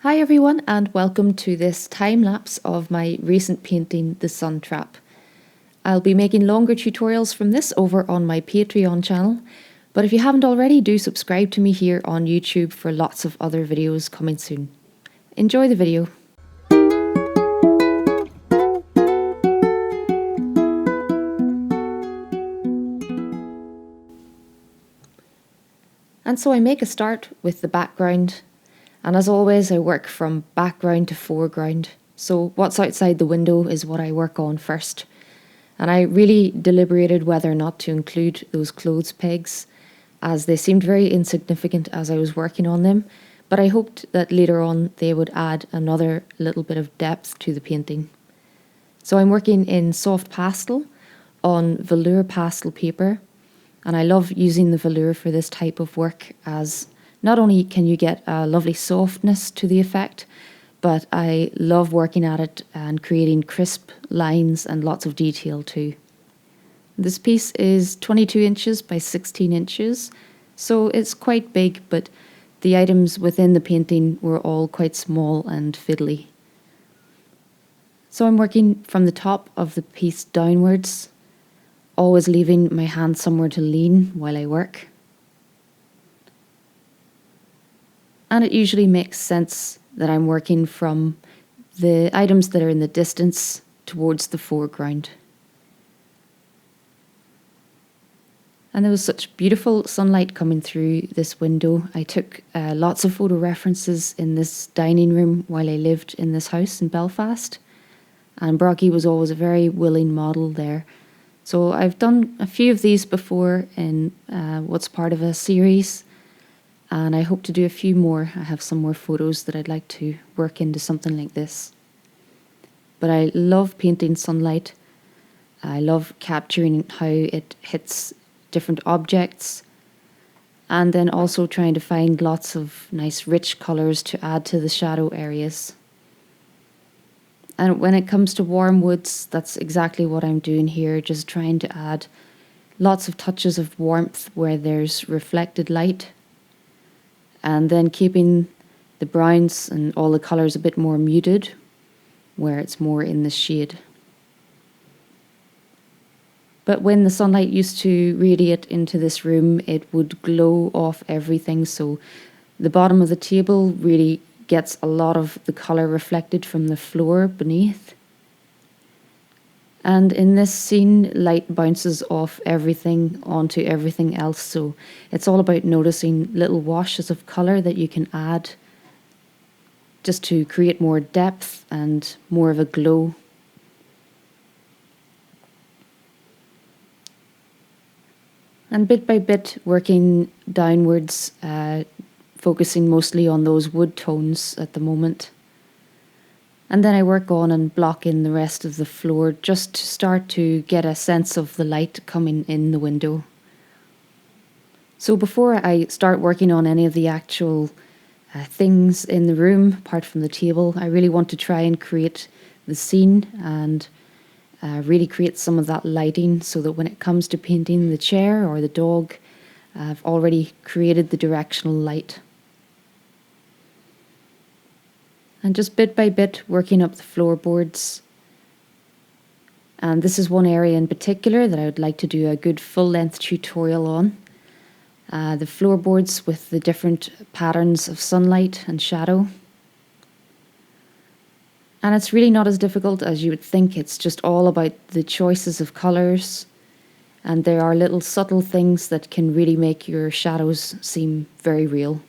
Hi everyone and welcome to this time-lapse of my recent painting, The Sun Trap. I'll be making longer tutorials from this over on my Patreon channel, but if you haven't already, do subscribe to me here on YouTube for lots of other videos coming soon. Enjoy the video. And so I make a start with the background, and as always I work from background to foreground. So what's outside the window is what I work on first. And I really deliberated whether or not to include those clothes pegs, as they seemed very insignificant as I was working on them, but I hoped that later on they would add another little bit of depth to the painting. So I'm working in soft pastel on velour pastel paper, and I love using the velour for this type of work, as not only can you get a lovely softness to the effect, but I love working at it and creating crisp lines and lots of detail too. This piece is 22 inches by 16 inches, so it's quite big, but the items within the painting were all quite small and fiddly. So I'm working from the top of the piece downwards, always leaving my hand somewhere to lean while I work. And it usually makes sense that I'm working from the items that are in the distance towards the foreground. And there was such beautiful sunlight coming through this window. I took lots of photo references in this dining room while I lived in this house in Belfast. And Brocky was always a very willing model there. So I've done a few of these before in what's part of a series, and I hope to do a few more. I have some more photos that I'd like to work into something like this. But I love painting sunlight. I love capturing how it hits different objects, and then also trying to find lots of nice rich colours to add to the shadow areas. And when it comes to warm woods, that's exactly what I'm doing here, just trying to add lots of touches of warmth where there's reflected light, and then keeping the browns and all the colours a bit more muted where it's more in the shade. But when the sunlight used to radiate into this room, it would glow off everything, so the bottom of the table really gets a lot of the colour reflected from the floor beneath. And in this scene, light bounces off everything onto everything else, so it's all about noticing little washes of colour that you can add just to create more depth and more of a glow. And bit by bit, working downwards, focusing mostly on those wood tones at the moment. And then I work on and block in the rest of the floor just to start to get a sense of the light coming in the window. So before I start working on any of the actual things in the room, apart from the table, I really want to try and create the scene and really create some of that lighting, so that when it comes to painting the chair or the dog, I've already created the directional light. And just bit by bit working up the floorboards. And this is one area in particular that I would like to do a good full-length tutorial on. The floorboards with the different patterns of sunlight and shadow. And it's really not as difficult as you would think. It's just all about the choices of colours, and there are little subtle things that can really make your shadows seem very real.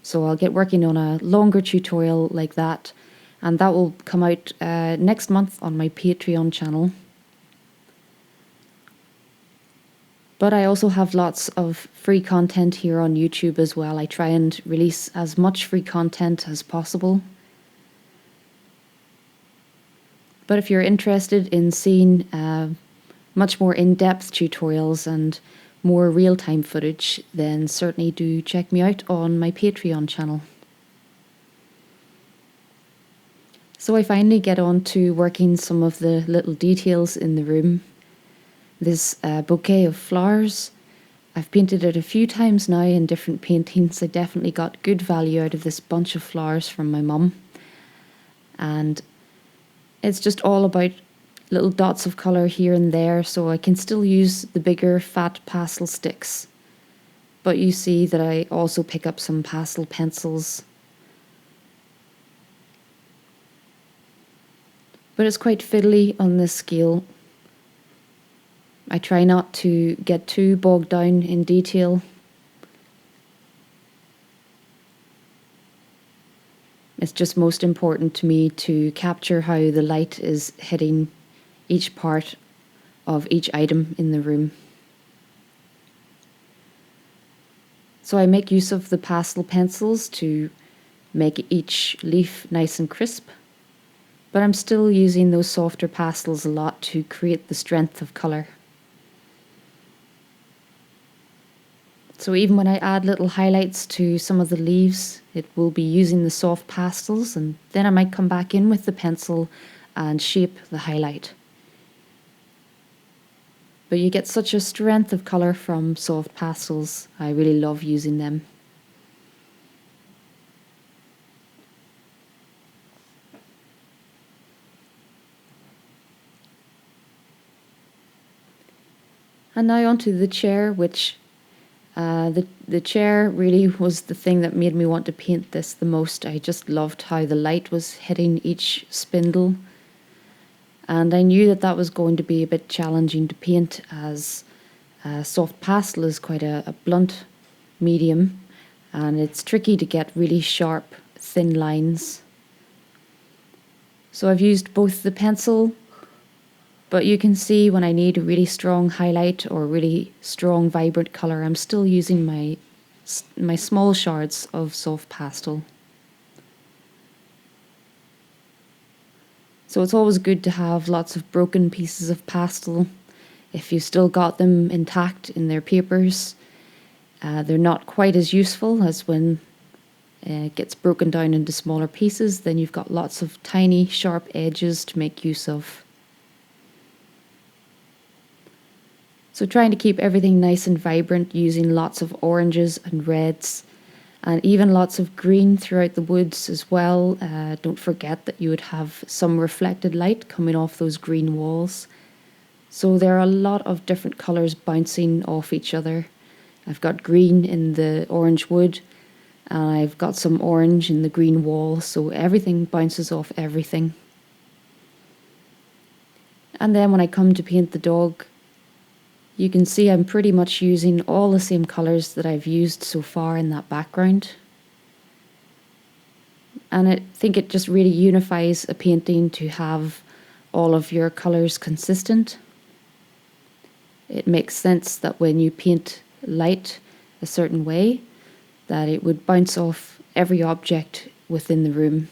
So I'll get working on a longer tutorial like that, and that will come out next month on my Patreon channel. But I also have lots of free content here on YouTube as well. I try and release as much free content as possible. But if you're interested in seeing much more in-depth tutorials and more real-time footage, then certainly do check me out on my Patreon channel. So I finally get on to working some of the little details in the room. This bouquet of flowers I've painted it a few times now in different paintings. I definitely got good value out of this bunch of flowers from my mum. And it's just all about little dots of colour here and there, so I can still use the bigger fat pastel sticks. But you see that I also pick up some pastel pencils. But it's quite fiddly on this scale. I try not to get too bogged down in detail. It's just most important to me to capture how the light is hitting each part of each item in the room. So I make use of the pastel pencils to make each leaf nice and crisp, but I'm still using those softer pastels a lot to create the strength of colour. So even when I add little highlights to some of the leaves, it will be using the soft pastels, and then I might come back in with the pencil and shape the highlight. But you get such a strength of colour from soft pastels. I really love using them. And now onto the chair, which the chair really was the thing that made me want to paint this the most. I just loved how the light was hitting each spindle, and I knew that that was going to be a bit challenging to paint, as soft pastel is quite a blunt medium, and it's tricky to get really sharp, thin lines. So I've used both the pencil, but you can see when I need a really strong highlight or really strong vibrant colour, I'm still using my small shards of soft pastel. So it's always good to have lots of broken pieces of pastel. If you've still got them intact in their papers, they're not quite as useful as when it gets broken down into smaller pieces. Then you've got lots of tiny sharp edges to make use of. So trying to keep everything nice and vibrant, using lots of oranges and reds, and even lots of green throughout the woods as well. Don't forget that you would have some reflected light coming off those green walls. So there are a lot of different colours bouncing off each other. I've got green in the orange wood, and I've got some orange in the green wall, so everything bounces off everything. And then when I come to paint the dog, you can see I'm pretty much using all the same colours that I've used so far in that background. And I think it just really unifies a painting to have all of your colours consistent. It makes sense that when you paint light a certain way, that it would bounce off every object within the room.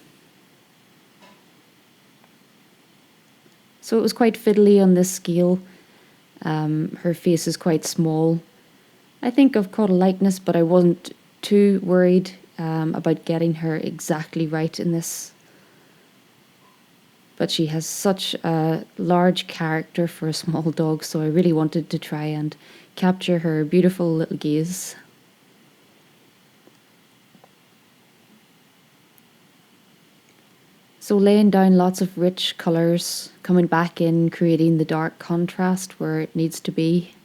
So it was quite fiddly on this scale. Her face is quite small. I think I've caught a likeness, but I wasn't too worried about getting her exactly right in this. But she has such a large character for a small dog, so I really wanted to try and capture her beautiful little gaze. So laying down lots of rich colours, coming back in, creating the dark contrast where it needs to be.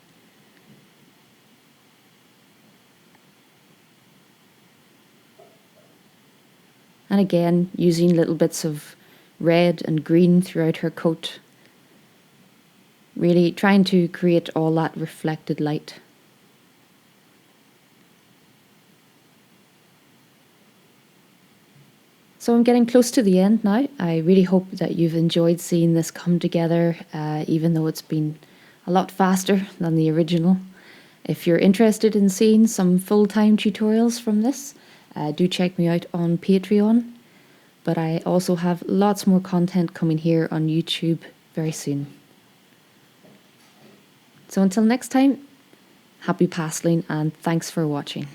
And again, using little bits of red and green throughout her coat. Really trying to create all that reflected light. So I'm getting close to the end now. I really hope that you've enjoyed seeing this come together, even though it's been a lot faster than the original. If you're interested in seeing some full-time tutorials from this, do check me out on Patreon. But I also have lots more content coming here on YouTube very soon. So until next time, happy pasteling and thanks for watching.